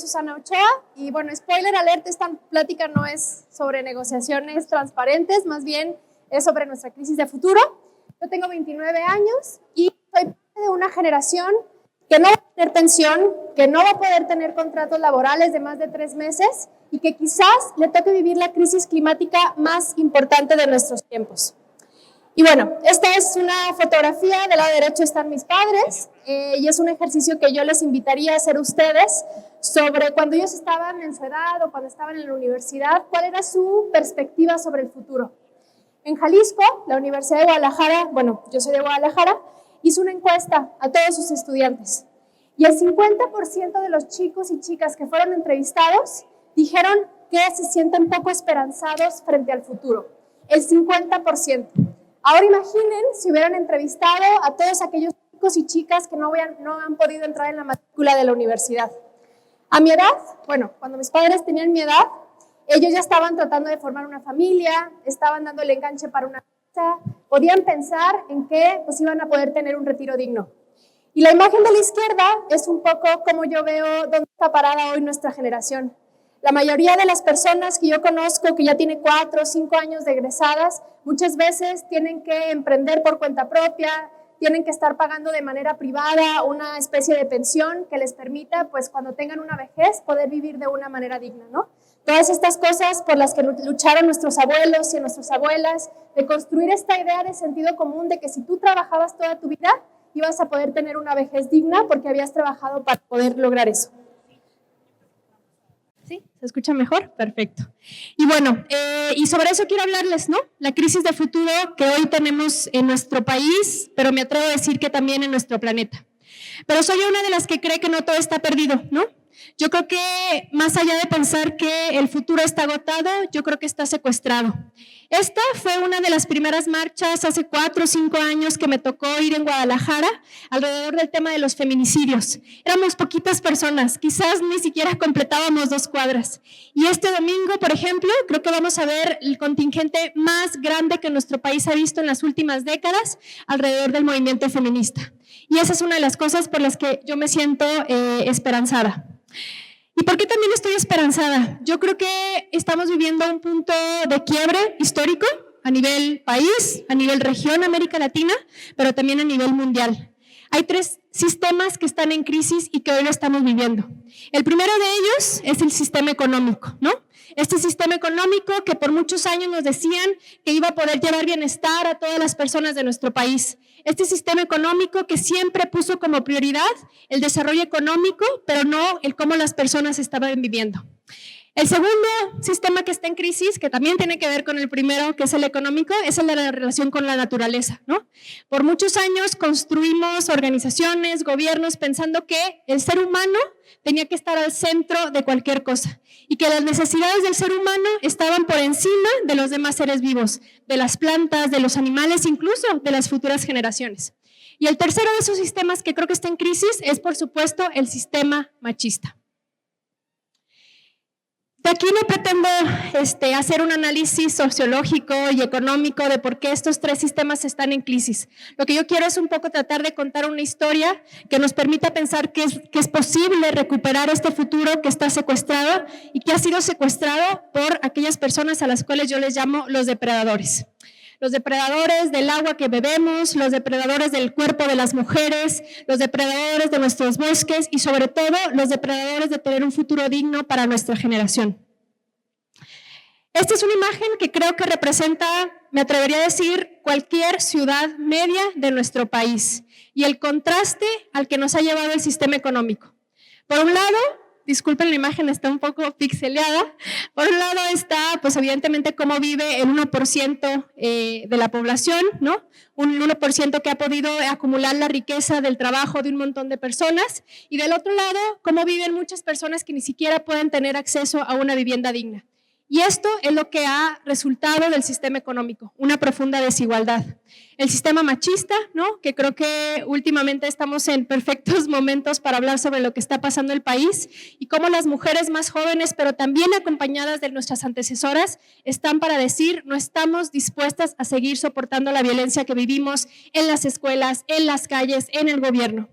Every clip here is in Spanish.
Susana Ochoa y bueno, spoiler alert, esta plática no es sobre negociaciones transparentes, más bien es sobre nuestra crisis de futuro. Yo tengo 29 años y soy parte de una generación que no va a tener pensión, que no va a poder tener contratos laborales de más de 3 meses y que quizás le toque vivir la crisis climática más importante de nuestros tiempos. Y bueno, esta es una fotografía, del lado derecho están mis padres y es un ejercicio que yo les invitaría a hacer ustedes sobre cuando ellos estaban en su edad o cuando estaban en la universidad, cuál era su perspectiva sobre el futuro. En Jalisco, la Universidad de Guadalajara, bueno, yo soy de Guadalajara, hizo una encuesta a todos sus estudiantes y el 50% de los chicos y chicas que fueron entrevistados dijeron que se sienten poco esperanzados frente al futuro, el 50%. Ahora imaginen si hubieran entrevistado a todos aquellos chicos y chicas que no han podido entrar en la matrícula de la universidad. A mi edad, bueno, cuando mis padres tenían mi edad, ellos ya estaban tratando de formar una familia, estaban dándole enganche para una casa, podían pensar en que pues, iban a poder tener un retiro digno. Y la imagen de la izquierda es un poco como yo veo dónde está parada hoy nuestra generación. La mayoría de las personas que yo conozco que ya tienen 4 o 5 años de egresadas, muchas veces tienen que emprender por cuenta propia, tienen que estar pagando de manera privada una especie de pensión que les permita, pues cuando tengan una vejez, poder vivir de una manera digna, ¿no? Todas estas cosas por las que lucharon nuestros abuelos y nuestras abuelas, de construir esta idea de sentido común de que si tú trabajabas toda tu vida, ibas a poder tener una vejez digna porque habías trabajado para poder lograr eso. ¿Sí? ¿Se escucha mejor? Perfecto. Y bueno, y sobre eso quiero hablarles, ¿no? La crisis de futuro que hoy tenemos en nuestro país, pero me atrevo a decir que también en nuestro planeta. Pero soy una de las que cree que no todo está perdido, ¿no? Yo creo que más allá de pensar que el futuro está agotado, yo creo que está secuestrado. Esta fue una de las primeras marchas hace 4 o 5 años que me tocó ir en Guadalajara alrededor del tema de los feminicidios. Éramos poquitas personas, quizás ni siquiera completábamos 2 cuadras. Y este domingo, por ejemplo, creo que vamos a ver el contingente más grande que nuestro país ha visto en las últimas décadas alrededor del movimiento feminista. Y esa es una de las cosas por las que yo me siento esperanzada. ¿Y por qué también estoy esperanzada? Yo creo que estamos viviendo un punto de quiebre histórico a nivel país, a nivel región, América Latina, pero también a nivel mundial. Hay 3 sistemas que están en crisis y que hoy lo estamos viviendo. El primero de ellos es el sistema económico, ¿no? Este sistema económico que por muchos años nos decían que iba a poder llevar bienestar a todas las personas de nuestro país. Este sistema económico que siempre puso como prioridad el desarrollo económico, pero no el cómo las personas estaban viviendo. El segundo sistema que está en crisis, que también tiene que ver con el primero, que es el económico, es el de la relación con la naturaleza, ¿no? Por muchos años construimos organizaciones, gobiernos, pensando que el ser humano tenía que estar al centro de cualquier cosa y que las necesidades del ser humano estaban por encima de los demás seres vivos, de las plantas, de los animales, incluso de las futuras generaciones. Y el tercero de esos sistemas que creo que está en crisis es, por supuesto, el sistema machista. De aquí no pretendo hacer un análisis sociológico y económico de por qué estos 3 sistemas están en crisis. Lo que yo quiero es un poco tratar de contar una historia que nos permita pensar que es posible recuperar este futuro que está secuestrado y que ha sido secuestrado por aquellas personas a las cuales yo les llamo los depredadores. Los depredadores del agua que bebemos, los depredadores del cuerpo de las mujeres, los depredadores de nuestros bosques y sobre todo los depredadores de tener un futuro digno para nuestra generación. Esta es una imagen que creo que representa, me atrevería a decir, cualquier ciudad media de nuestro país y el contraste al que nos ha llevado el sistema económico. Por un lado, disculpen la imagen, está un poco pixeleada. Por un lado está, pues evidentemente, cómo vive el 1% de la población, ¿no? Un 1% que ha podido acumular la riqueza del trabajo de un montón de personas. Y del otro lado, cómo viven muchas personas que ni siquiera pueden tener acceso a una vivienda digna. Y esto es lo que ha resultado del sistema económico, una profunda desigualdad. El sistema machista, ¿no? Que creo que últimamente estamos en perfectos momentos para hablar sobre lo que está pasando en el país y cómo las mujeres más jóvenes, pero también acompañadas de nuestras antecesoras, están para decir no estamos dispuestas a seguir soportando la violencia que vivimos en las escuelas, en las calles, en el gobierno.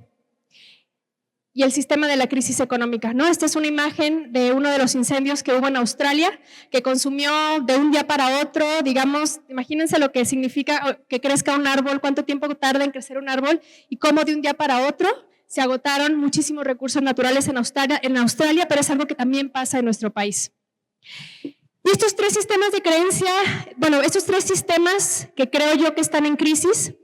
y el sistema de la crisis económica, ¿no? Esta es una imagen de uno de los incendios que hubo en Australia, que consumió de un día para otro, digamos, imagínense lo que significa que crezca un árbol, cuánto tiempo tarda en crecer un árbol y cómo de un día para otro se agotaron muchísimos recursos naturales en Australia, pero es algo que también pasa en nuestro país. Y estos tres sistemas de creencia, bueno, estos tres sistemas que creo yo que están en crisis,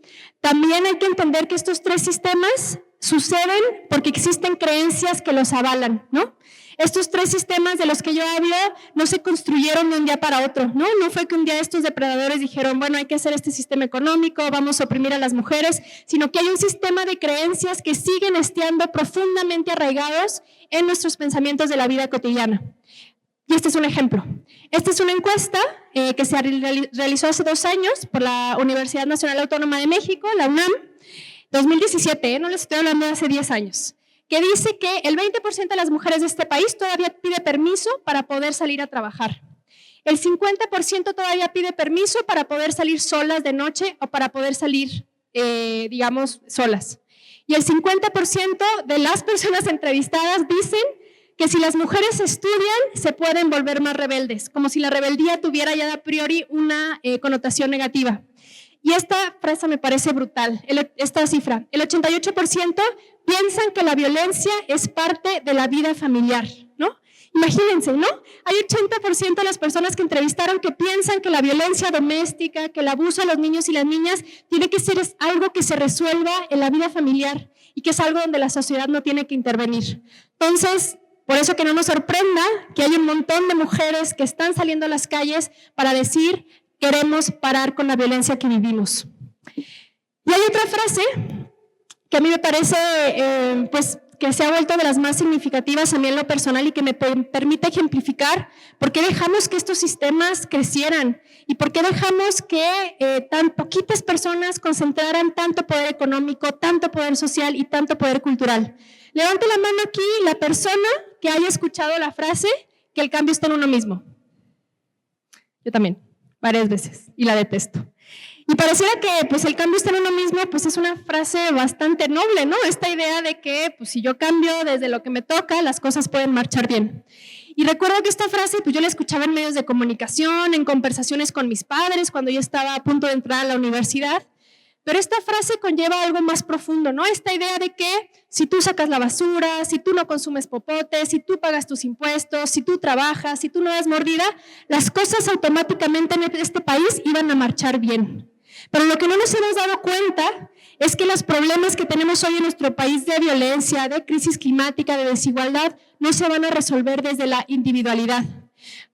también hay que entender que estos tres sistemas suceden porque existen creencias que los avalan, ¿no? Estos tres sistemas de los que yo hablo no se construyeron de un día para otro, ¿no? No fue que un día estos depredadores dijeron, bueno, hay que hacer este sistema económico, vamos a oprimir a las mujeres, sino que hay un sistema de creencias que siguen estando profundamente arraigados en nuestros pensamientos de la vida cotidiana. Y este es un ejemplo. Esta es una encuesta que se realizó hace 2 años por la Universidad Nacional Autónoma de México, la UNAM, 2017, no les estoy hablando de hace 10 años, que dice que el 20% de las mujeres de este país todavía pide permiso para poder salir a trabajar. El 50% todavía pide permiso para poder salir solas de noche o para poder salir, digamos, solas. Y el 50% de las personas entrevistadas dicen que si las mujeres estudian, se pueden volver más rebeldes, como si la rebeldía tuviera ya a priori una connotación negativa. Y esta frase me parece brutal, esta cifra. El 88% piensan que la violencia es parte de la vida familiar, ¿no? Imagínense, ¿no? Hay 80% de las personas que entrevistaron que piensan que la violencia doméstica, que el abuso a los niños y las niñas tiene que ser algo que se resuelva en la vida familiar y que es algo donde la sociedad no tiene que intervenir. Entonces, por eso que no nos sorprenda que hay un montón de mujeres que están saliendo a las calles para decir queremos parar con la violencia que vivimos. Y hay otra frase que a mí me parece pues, que se ha vuelto de las más significativas a mí en lo personal y que me permite ejemplificar por qué dejamos que estos sistemas crecieran y por qué dejamos que tan poquitas personas concentraran tanto poder económico, tanto poder social y tanto poder cultural. Levante la mano aquí la persona que haya escuchado la frase que el cambio está en uno mismo. Yo también, varias veces, y la detesto. Y pareciera que pues, el cambio está en uno mismo, pues es una frase bastante noble, ¿no? Esta idea de que pues, si yo cambio desde lo que me toca, las cosas pueden marchar bien. Y recuerdo que esta frase pues, yo la escuchaba en medios de comunicación, en conversaciones con mis padres, cuando yo estaba a punto de entrar a la universidad. Pero esta frase conlleva algo más profundo, ¿no? Esta idea de que si tú sacas la basura, si tú no consumes popote, si tú pagas tus impuestos, si tú trabajas, si tú no das mordida, las cosas automáticamente en este país iban a marchar bien. Pero lo que no nos hemos dado cuenta es que los problemas que tenemos hoy en nuestro país de violencia, de crisis climática, de desigualdad, no se van a resolver desde la individualidad.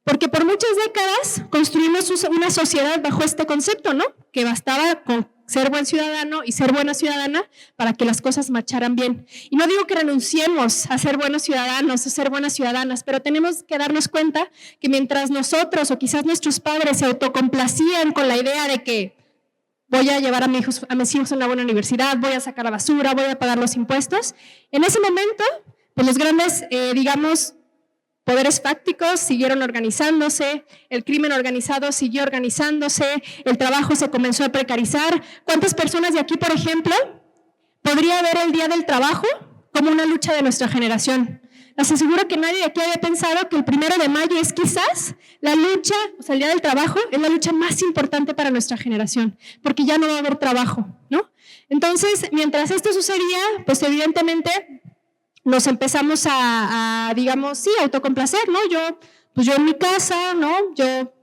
Porque por muchas décadas construimos una sociedad bajo este concepto, ¿no? Que bastaba con ser buen ciudadano y ser buena ciudadana para que las cosas marcharan bien. Y no digo que renunciemos a ser buenos ciudadanos o ser buenas ciudadanas, pero tenemos que darnos cuenta que mientras nosotros o quizás nuestros padres se autocomplacían con la idea de que voy a llevar a mis hijos a una buena universidad, voy a sacar la basura, voy a pagar los impuestos, en ese momento, pues los grandes, digamos, poderes fácticos siguieron organizándose, el crimen organizado siguió organizándose, el trabajo se comenzó a precarizar. ¿Cuántas personas de aquí, por ejemplo, podría ver el Día del Trabajo como una lucha de nuestra generación? Les aseguro que nadie de aquí había pensado que el 1 de mayo es quizás la lucha, o sea, el Día del Trabajo, es la lucha más importante para nuestra generación, porque ya no va a haber trabajo, ¿no? Entonces, mientras esto sucedía, pues evidentemente nos empezamos a digamos, sí, autocomplacer, ¿no? Yo en mi casa, ¿no? Yo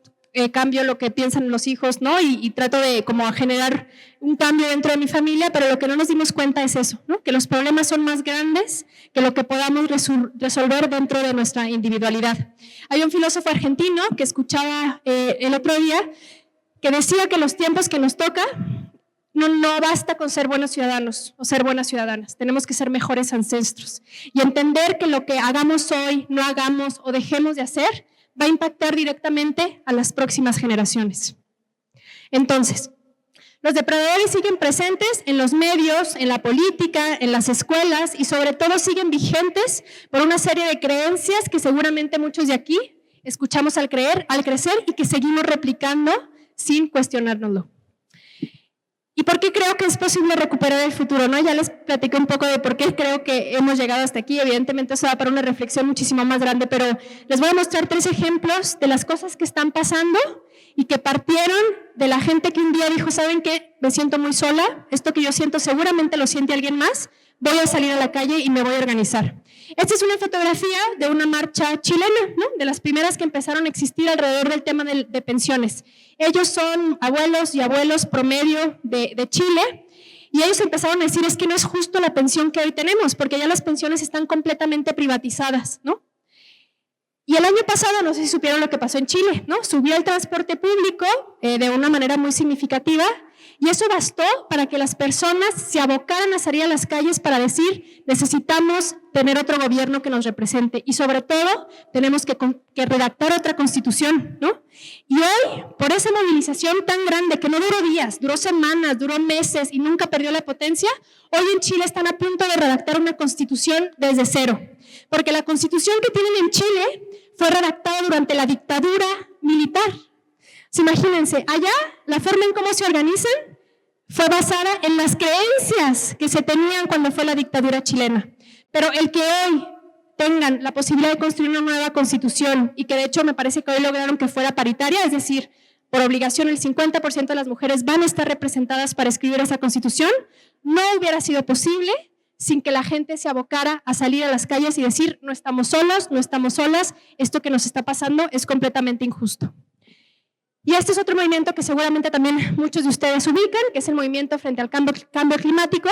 cambio lo que piensan los hijos, ¿no? Y trato de como generar un cambio dentro de mi familia, pero lo que no nos dimos cuenta es eso, ¿no? Que los problemas son más grandes que lo que podamos resolver dentro de nuestra individualidad. Hay un filósofo argentino que escuchaba el otro día que decía que los tiempos que nos toca no basta con ser buenos ciudadanos o ser buenas ciudadanas, tenemos que ser mejores ancestros y entender que lo que hagamos hoy, no hagamos o dejemos de hacer va a impactar directamente a las próximas generaciones. Entonces, los depredadores siguen presentes en los medios, en la política, en las escuelas y sobre todo siguen vigentes por una serie de creencias que seguramente muchos de aquí escuchamos al crecer y que seguimos replicando sin cuestionárnoslo. Y por qué creo que es posible recuperar el futuro, ¿no? Ya les platiqué un poco de por qué creo que hemos llegado hasta aquí. Evidentemente eso da para una reflexión muchísimo más grande, pero les voy a mostrar 3 ejemplos de las cosas que están pasando y que partieron de la gente que un día dijo, ¿saben qué? Me siento muy sola, esto que yo siento seguramente lo siente alguien más, voy a salir a la calle y me voy a organizar. Esta es una fotografía de una marcha chilena, ¿no? De las primeras que empezaron a existir alrededor del tema de pensiones. Ellos son abuelos y abuelos promedio de Chile y ellos empezaron a decir es que no es justo la pensión que hoy tenemos porque ya las pensiones están completamente privatizadas, ¿no? Y el año pasado, no sé si supieron lo que pasó en Chile, ¿no? Subió el transporte público de una manera muy significativa y eso bastó para que las personas se abocaran a salir a las calles para decir necesitamos tener otro gobierno que nos represente y sobre todo tenemos que redactar otra constitución, ¿no? Y hoy, por esa movilización tan grande que no duró días, duró semanas, duró meses y nunca perdió la potencia, hoy en Chile están a punto de redactar una constitución desde cero. Porque la constitución que tienen en Chile fue redactada durante la dictadura militar. Imagínense, allá la forma en cómo se organizan fue basada en las creencias que se tenían cuando fue la dictadura chilena. Pero el que hoy tengan la posibilidad de construir una nueva constitución y que de hecho me parece que hoy lograron que fuera paritaria, es decir, por obligación el 50% de las mujeres van a estar representadas para escribir esa constitución, no hubiera sido posible sin que la gente se abocara a salir a las calles y decir no estamos solos, no estamos solas, esto que nos está pasando es completamente injusto. Y este es otro movimiento que seguramente también muchos de ustedes ubican, que es el movimiento frente al cambio climático,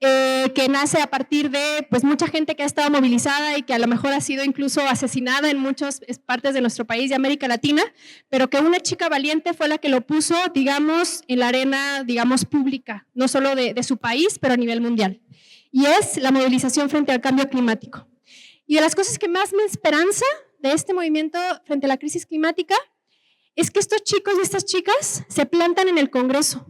que nace a partir de pues, mucha gente que ha estado movilizada y que a lo mejor ha sido incluso asesinada en muchas partes de nuestro país y América Latina, pero que una chica valiente fue la que lo puso, digamos, en la arena, digamos, pública, no solo de su país, pero a nivel mundial. Y es la movilización frente al cambio climático. Y de las cosas que más me esperanza de este movimiento frente a la crisis climática es que estos chicos y estas chicas se plantan en el Congreso,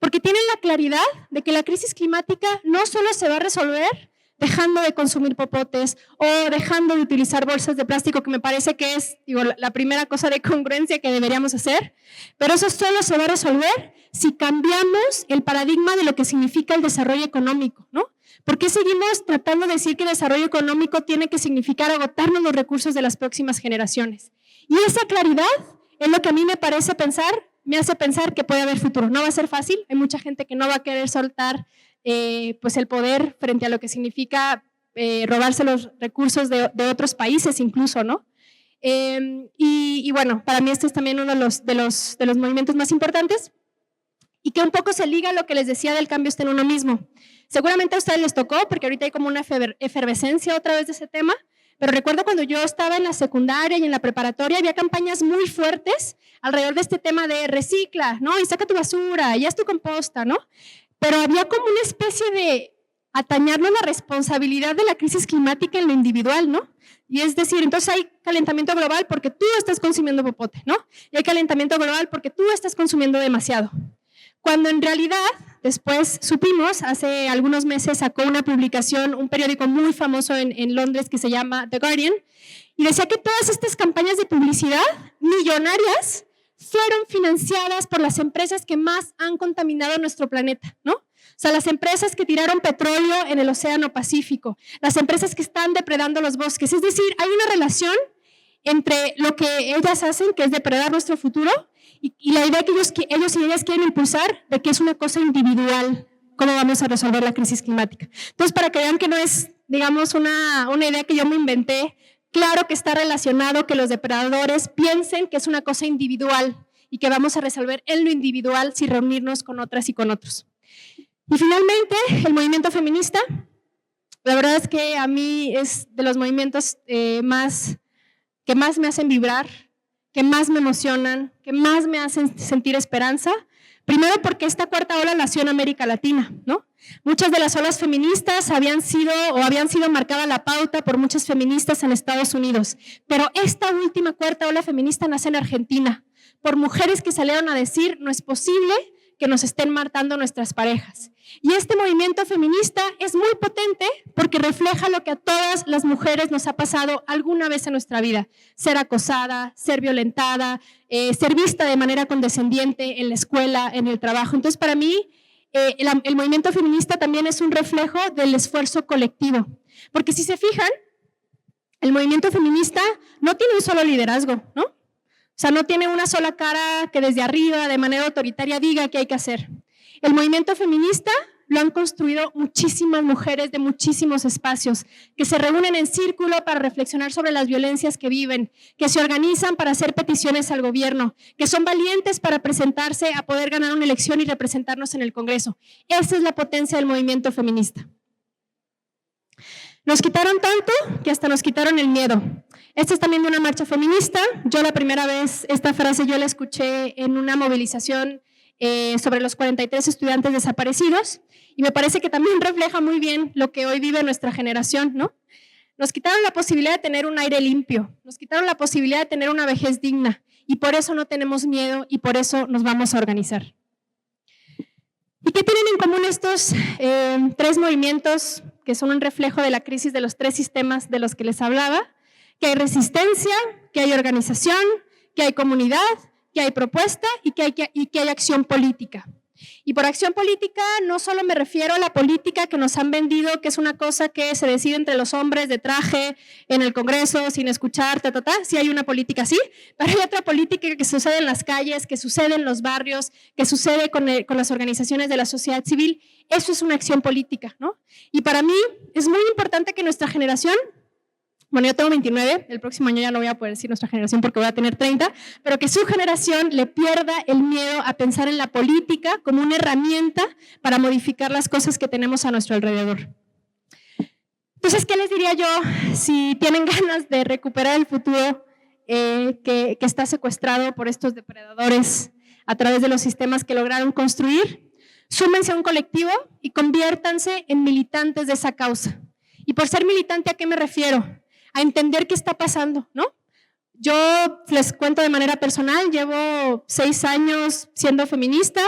porque tienen la claridad de que la crisis climática no solo se va a resolver dejando de consumir popotes o dejando de utilizar bolsas de plástico, que me parece que es la primera cosa de congruencia que deberíamos hacer, pero eso solo se va a resolver si cambiamos el paradigma de lo que significa el desarrollo económico, ¿no? ¿Por qué seguimos tratando de decir que el desarrollo económico tiene que significar agotarnos los recursos de las próximas generaciones? Y esa claridad es lo que a mí me hace pensar que puede haber futuro. No va a ser fácil, hay mucha gente que no va a querer soltar pues el poder frente a lo que significa robarse los recursos de otros países incluso, ¿no? Y bueno, para mí este es también uno de los movimientos más importantes y que un poco se liga a lo que les decía del cambio está en uno mismo. Seguramente a ustedes les tocó, porque ahorita hay como una efervescencia otra vez de ese tema, pero recuerdo cuando yo estaba en la secundaria y en la preparatoria había campañas muy fuertes alrededor de este tema de recicla, ¿no? Y saca tu basura, y haz tu composta, ¿no? Pero había como una especie de atañarnos la responsabilidad de la crisis climática en lo individual, ¿no? Y es decir, entonces hay calentamiento global porque tú estás consumiendo popote, ¿no? Y hay calentamiento global porque tú estás consumiendo demasiado. Cuando en realidad, después supimos, hace algunos meses sacó una publicación, un periódico muy famoso en Londres que se llama The Guardian, y decía que todas estas campañas de publicidad millonarias fueron financiadas por las empresas que más han contaminado nuestro planeta, ¿no? O sea, las empresas que tiraron petróleo en el Océano Pacífico, las empresas que están depredando los bosques. Es decir, hay una relación entre lo que ellas hacen, que es depredar nuestro futuro, y la idea que ellos y ellas quieren impulsar de que es una cosa individual, cómo vamos a resolver la crisis climática. Entonces, para que vean que no es, digamos, una idea que yo me inventé, claro que está relacionado que los depredadores piensen que es una cosa individual y que vamos a resolver en lo individual sin reunirnos con otras y con otros. Y finalmente, el movimiento feminista, la verdad es que a mí es de los movimientos que más me hacen vibrar, que más me emocionan, que más me hacen sentir esperanza. Primero porque esta cuarta ola nació en América Latina, ¿no? Muchas de las olas feministas habían sido marcada la pauta por muchas feministas en Estados Unidos, pero esta última cuarta ola feminista nace en Argentina, por mujeres que salieron a decir no es posible que nos estén matando nuestras parejas. Y este movimiento feminista es muy potente porque refleja lo que a todas las mujeres nos ha pasado alguna vez en nuestra vida: ser acosada, ser violentada, ser vista de manera condescendiente en la escuela, en el trabajo. Entonces, para mí, el movimiento feminista también es un reflejo del esfuerzo colectivo. Porque si se fijan, el movimiento feminista no tiene un solo liderazgo, ¿no? O sea, no tiene una sola cara que desde arriba, de manera autoritaria, diga qué hay que hacer. El movimiento feminista lo han construido muchísimas mujeres de muchísimos espacios, que se reúnen en círculo para reflexionar sobre las violencias que viven, que se organizan para hacer peticiones al gobierno, que son valientes para presentarse a poder ganar una elección y representarnos en el Congreso. Esa es la potencia del movimiento feminista. Nos quitaron tanto que hasta nos quitaron el miedo. Esta es también de una marcha feminista. Yo la primera vez, esta frase yo la escuché en una movilización sobre los 43 estudiantes desaparecidos, y me parece que también refleja muy bien lo que hoy vive nuestra generación, ¿no? Nos quitaron la posibilidad de tener un aire limpio, nos quitaron la posibilidad de tener una vejez digna, y por eso no tenemos miedo y por eso nos vamos a organizar. ¿Y qué tienen en común estos tres movimientos que son un reflejo de la crisis de los tres sistemas de los que les hablaba? Que hay resistencia, que hay organización, que hay comunidad, que hay propuesta y que hay acción política. Y por acción política no solo me refiero a la política que nos han vendido, que es una cosa que se decide entre los hombres de traje en el Congreso sin escuchar, sí hay una política así, pero hay otra política que sucede en las calles, que sucede en los barrios, que sucede con las organizaciones de la sociedad civil. Eso es una acción política, ¿no? Y para mí es muy importante que nuestra generación, bueno, yo tengo 29, el próximo año ya no voy a poder decir nuestra generación porque voy a tener 30, pero que su generación le pierda el miedo a pensar en la política como una herramienta para modificar las cosas que tenemos a nuestro alrededor. Entonces, ¿qué les diría yo si tienen ganas de recuperar el futuro que está secuestrado por estos depredadores a través de los sistemas que lograron construir? Súmense a un colectivo y conviértanse en militantes de esa causa. Y por ser militante, ¿a qué me refiero? A entender qué está pasando, ¿no? Yo les cuento de manera personal, llevo 6 años siendo feminista,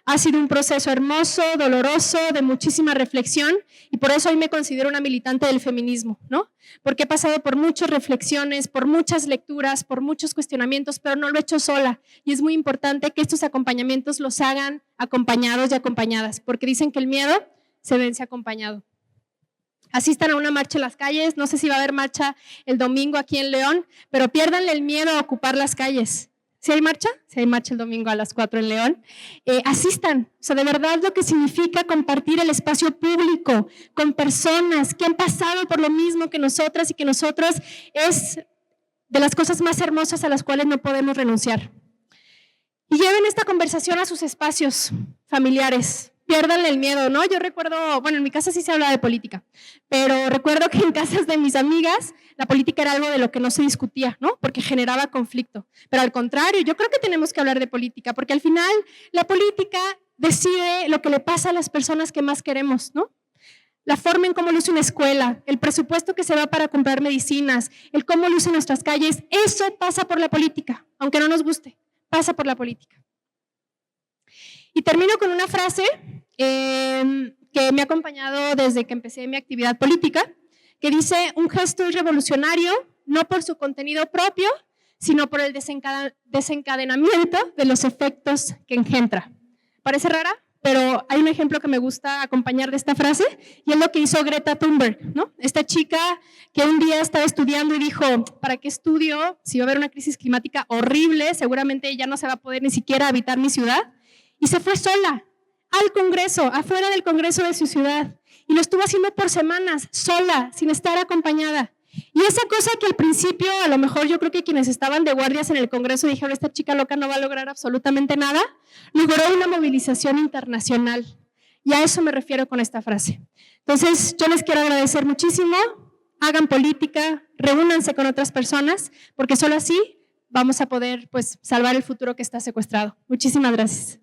ha sido un proceso hermoso, doloroso, de muchísima reflexión, y por eso hoy me considero una militante del feminismo, ¿no? Porque he pasado por muchas reflexiones, por muchas lecturas, por muchos cuestionamientos, pero no lo he hecho sola, y es muy importante que estos acompañamientos los hagan acompañados y acompañadas, porque dicen que el miedo se vence acompañado. Asistan a una marcha en las calles, no sé si va a haber marcha el domingo aquí en León, pero piérdanle el miedo a ocupar las calles. ¿Sí hay marcha? Sí hay marcha el domingo a las 4 en León. Asistan, o sea, de verdad lo que significa compartir el espacio público con personas que han pasado por lo mismo que nosotras y que nosotros es de las cosas más hermosas a las cuales no podemos renunciar. Y lleven esta conversación a sus espacios familiares. Piérdanle el miedo, ¿no? Yo recuerdo, bueno, en mi casa sí se habla de política, pero recuerdo que en casas de mis amigas la política era algo de lo que no se discutía, ¿no? Porque generaba conflicto. Pero al contrario, yo creo que tenemos que hablar de política, porque al final la política decide lo que le pasa a las personas que más queremos, ¿no? La forma en cómo luce una escuela, el presupuesto que se va para comprar medicinas, el cómo lucen nuestras calles, eso pasa por la política, aunque no nos guste, pasa por la política. Y termino con una frase que me ha acompañado desde que empecé mi actividad política, que dice: un gesto es revolucionario no por su contenido propio, sino por el desencadenamiento de los efectos que engendra. Parece rara, pero hay un ejemplo que me gusta acompañar de esta frase, y es lo que hizo Greta Thunberg, ¿no? Esta chica que un día estaba estudiando y dijo: ¿para qué estudio? Si va a haber una crisis climática horrible, seguramente ya no se va a poder ni siquiera habitar mi ciudad. Y se fue sola al Congreso, afuera del Congreso de su ciudad. Y lo estuvo haciendo por semanas, sola, sin estar acompañada. Y esa cosa que al principio, a lo mejor yo creo que quienes estaban de guardias en el Congreso dijeron: esta chica loca no va a lograr absolutamente nada, logró una movilización internacional. Y a eso me refiero con esta frase. Entonces, yo les quiero agradecer muchísimo. Hagan política, reúnanse con otras personas, porque solo así vamos a poder, pues, salvar el futuro que está secuestrado. Muchísimas gracias.